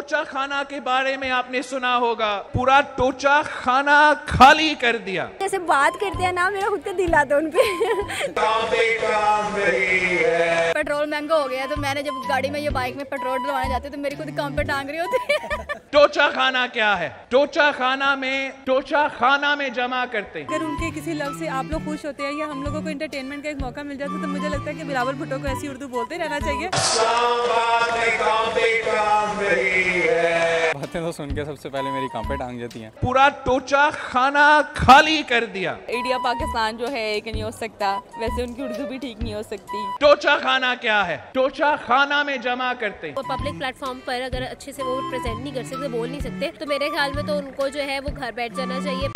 टोचा खाना के बारे में आपने सुना होगा, पूरा टोचा खाना खाली कर दिया। जैसे बात करते हैं ना, मेरा खुद का दिल आता उन पे। पेट्रोल महंगा हो गया है, तो मैंने जब गाड़ी में या बाइक में पेट्रोल डलवाने जाते तो मेरी खुद काम पे टांग रही होती है। टोचा खाना क्या है? टोचा खाना में जमा करते हैं। अगर उनके किसी लव से आप लोग खुश होते हैं या हम लोगों को एंटरटेनमेंट का एक मौका मिल जाता है, तो मुझे लगता है कि बिलावल भुट्टो को ऐसी उर्दू बोलते रहना चाहिए। बातें तो सुन के सबसे पहले मेरी काम पे टांग जाती हैं। पूरा टोचा खाना खाली कर दिया। इंडिया पाकिस्तान जो है एक नहीं हो सकता, वैसे उनकी उर्दू भी ठीक नहीं हो सकती। टोचा खाना क्या है? टोचा खाना में जमा करते हैं। वो पब्लिक प्लेटफॉर्म पर अगर अच्छे से वो प्रेजेंट नहीं कर सकते, बोल नहीं सकते, तो मेरे ख्याल में तो उनको जो है वो घर बैठ जाना चाहिए,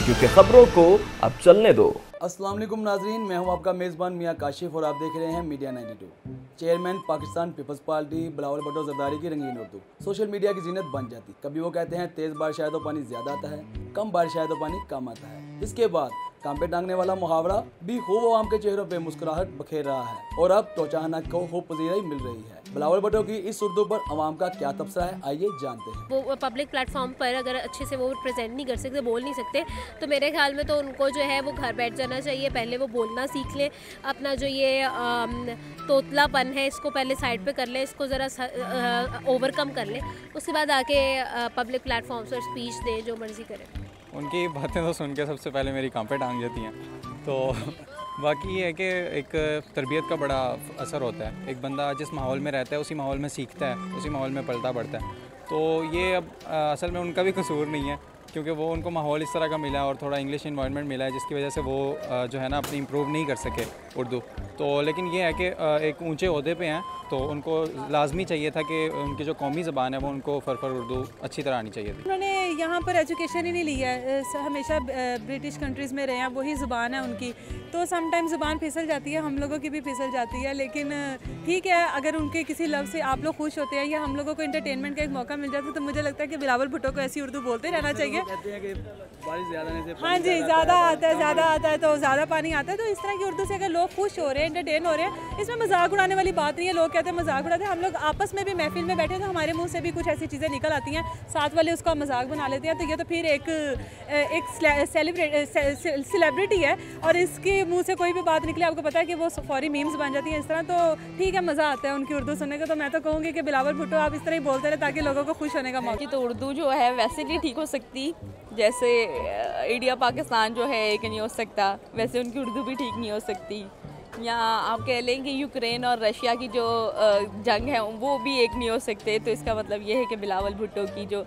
क्योंकि खबरों को अब चलने दो। अस्सलाम वालेकुम नाजरीन, मैं हूं आपका मेज़बान मियां काशिफ और आप देख रहे हैं media 92। Chairman Pakistan Peoples Party Bilawal Bhutto Zardari की रंगीन उर्दू सोशल मीडिया की जीनत बन जाती। कभी वो कहते हैं तेज़ बारिश आए तो पानी ज़्यादा आता है, कम बारिश आए तो पानी कम आता है। इसके बाद काम पे टांगने वाला मुहावरा भी खूब आवाम के चेहरों पे मुस्कुराहट बखेर रहा है और अब टोचाना को खूब पजीराई मिल रही है। बिलावल भुट्टो की इस उर्दू पर अवाम का क्या तबसरा है, आइए जानते हैं। वो पब्लिक प्लेटफॉर्म पर अगर अच्छे से वो प्रेजेंट नहीं कर सकते, बोल नहीं सकते, तो मेरे ख्याल में तो उनको जो है वो घर बैठ जाना चाहिए। पहले वो बोलना सीख लें, अपना जो ये तोतलापन है इसको पहले साइड पे कर लें, इसको ज़रा ओवरकम कर लें, उसके बाद आके पब्लिक प्लेटफॉर्म्स पर स्पीच दें, जो मर्ज़ी करें। उनकी बातें तो सुन के सबसे पहले मेरी काम पे टांग जाती हैं। तो बाकी ये है कि एक तरबियत का बड़ा असर होता है। एक बंदा जिस माहौल में रहता है उसी माहौल में सीखता है, उसी माहौल में पलता बढ़ता है। तो ये अब असल में उनका भी कसूर नहीं है, क्योंकि वो उनको माहौल इस तरह का मिला और थोड़ा इंग्लिश इन्वायरमेंट मिला है, जिसकी वजह से वो जो है ना अपनी इम्प्रूव नहीं कर सके उर्दू। तो लेकिन ये है कि एक ऊंचे ओहदे पे हैं, तो उनको लाजमी चाहिए था कि उनकी जो कौमी ज़बान है वो उनको फर उर्दू अच्छी तरह आनी चाहिए थी। उन्होंने यहाँ पर एजुकेशन ही नहीं लिया है, हमेशा ब्रिटिश कंट्रीज़ में रहे हैं, वही ज़ुबान है उनकी, तो समटाइम ज़ुबान फिसल जाती है, हम लोगों की भी फिसल जाती है। लेकिन ठीक है, अगर उनके किसी लव से आप लोग खुश होते हैं या हम लोगों को एंटरटेनमेंट का एक मौका मिल जाता है, तो मुझे लगता है कि बिलावल भुट्टो को ऐसी उर्दू बोलते रहना चाहिए। हाँ जी, ज़्यादा आता है तो ज़्यादा पानी आता है। तो इस तरह की उर्दू से अगर लोग खुश हो रहे हैं, एंटरटेन हो रहे हैं, इसमें मजाक उड़ाने वाली बात नहीं है। लोग कहते हैं मजाक उड़ाते हैं, हम लोग आपस में भी महफिल में बैठे तो हमारे मुंह से भी कुछ ऐसी चीज़ें निकल आती हैं, साथ वाले उसका मजाक बना लेते हैं, तो ये तो फिर एक सेलिब्रिटी है और इसके मुंह से कोई भी बात निकले, आपको पता है कि वो फौरी मीम्स बन जाती है इस तरह। तो ठीक है, मज़ा आता है उनकी उर्दू सुनने का। तो मैं तो कहूँगी कि बिलावल भुट्टो आप इस तरह ही बोलते रहे ताकि लोगों को खुश होने का मौका। तो उर्दू जो है वैसे नहीं ठीक हो सकती, जैसे इंडिया पाकिस्तान जो है एक नहीं हो सकता, वैसे उनकी उर्दू भी ठीक नहीं हो सकती। या आप कह लें कि यूक्रेन और रशिया की जो जंग है वो भी एक नहीं हो सकते। तो इसका मतलब ये है कि बिलावल भुट्टो की जो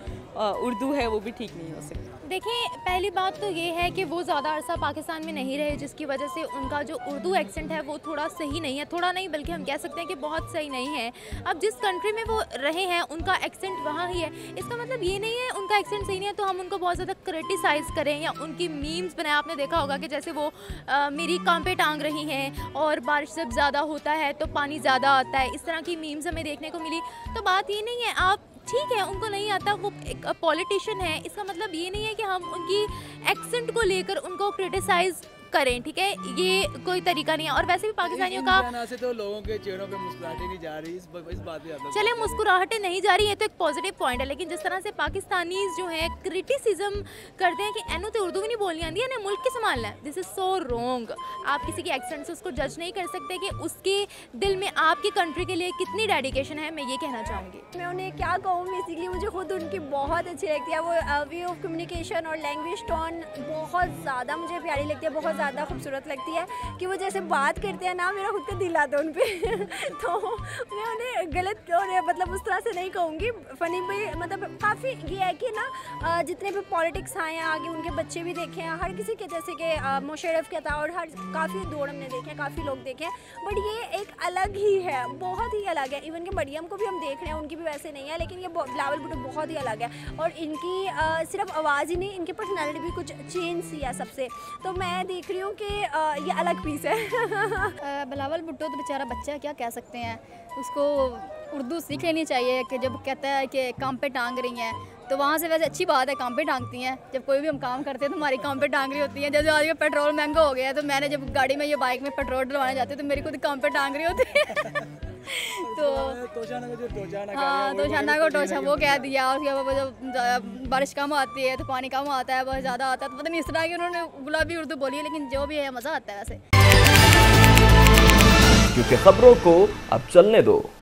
उर्दू है वो भी ठीक नहीं हो सकती। देखिए, पहली बात तो ये है कि वो ज़्यादा अरसा पाकिस्तान में नहीं रहे, जिसकी वजह से उनका जो उर्दू एक्सेंट है वो थोड़ा सही नहीं है, थोड़ा नहीं बल्कि हम कह सकते हैं कि बहुत सही नहीं है। अब जिस कंट्री में वो रहे हैं उनका एक्सेंट वहाँ ही है, इसका मतलब ये नहीं है उनका एक्सेंट सही नहीं है तो हम उनको बहुत ज़्यादा क्रिटिसाइज़ करें या उनकी मीम्स बनाए। आपने देखा होगा कि जैसे वो मेरी काम पे टांग रही हैं और बारिश जब ज़्यादा होता है तो पानी ज़्यादा आता है, इस तरह की मीम्स हमें देखने को मिली। तो बात ये नहीं है, आप ठीक है उनको नहीं आता, वो एक पॉलिटिशियन है, इसका मतलब ये नहीं है कि हम उनकी एक्सेंट को लेकर उनको क्रिटिसाइज़ करें, ठीक है, ये कोई तरीका नहीं है। और वैसे भी पाकिस्तानियों का से तो लोगों के चेहरों पे मुस्कुराहटें नहीं जा रही, इस बात पे चले मुस्कुराहटें नहीं जा रही है तो एक पॉजिटिव पॉइंट है, लेकिन जिस तरह से पाकिस्तानीज जो है क्रिटिसिज्म करते हैं कि एनू तो उर्दू भी नहीं बोलनी आती है ना, मुल्क की संभालना है, दिस इज़ सो रॉन्ग। आप किसी के एक्सेंट से उसको जज नहीं कर सकते कि उसके दिल में आपकी कंट्री के लिए कितनी डेडिकेशन है, मैं ये कहना चाहूँगी। मैं उन्हें क्या कहूँ, बेसिकली मुझे खुद उनकी बहुत अच्छी लगती है, वो वे ऑफ कम्युनिकेशन और लैंग्वेज टोन बहुत ज़्यादा मुझे प्यारी लगती है, बहुत ज़्यादा खूबसूरत लगती है कि वो जैसे बात करते हैं ना, मेरा खुद का दिल आता है उन पर। तो मैं उन्हें गलत और मतलब उस तरह से नहीं कहूँगी, फ़नी भी, मतलब काफ़ी ये है कि ना जितने भी पॉलिटिक्स आए हैं आगे, उनके बच्चे भी देखे हैं, हर किसी के, जैसे कि मुशर्रफ के था और हर काफ़ी दौड़ हमने देखे हैं, काफ़ी लोग देखे हैं, बट ये एक अलग ही है, बहुत ही अलग है। इवन कि मरियम को भी हम देख रहे हैं, उनकी भी वैसे नहीं है, लेकिन ये बिलावल भुट्टो बहुत ही अलग है और इनकी सिर्फ आवाज़ ही नहीं, इनकी पर्सनैलिटी भी कुछ चेंज सी है सबसे। तो मैं देख रही हूँ कि ये अलग पीस है। बिलावल भुट्टो तो बेचारा बच्चा है, क्या कह सकते हैं, उसको उर्दू सीख लेनी चाहिए। कि जब कहता है कि काम पे टांग रही हैं तो वहाँ से वैसे अच्छी बात है, काम पे टांगती हैं। जब कोई भी हम काम करते हैं तो हमारी काम पे टांग रही होती हैं। जैसे आज पेट्रोल महंगा हो गया है, तो मैंने जब गाड़ी में या बाइक में पेट्रोल डलवाने जाते तो मेरी खुद काम पे टांग रही होती है। हाँ, तोशाना को टोशा वो कह दिया। और उसके बाद जब बारिश कम आती है तो पानी कम आता है, बहुत ज़्यादा आता है, तो पता नहीं इस तरह की उन्होंने गुलाबी उर्दू बोली है, लेकिन जो भी है मज़ा आता है वैसे। क्योंकि खबरों को अब चलने दो।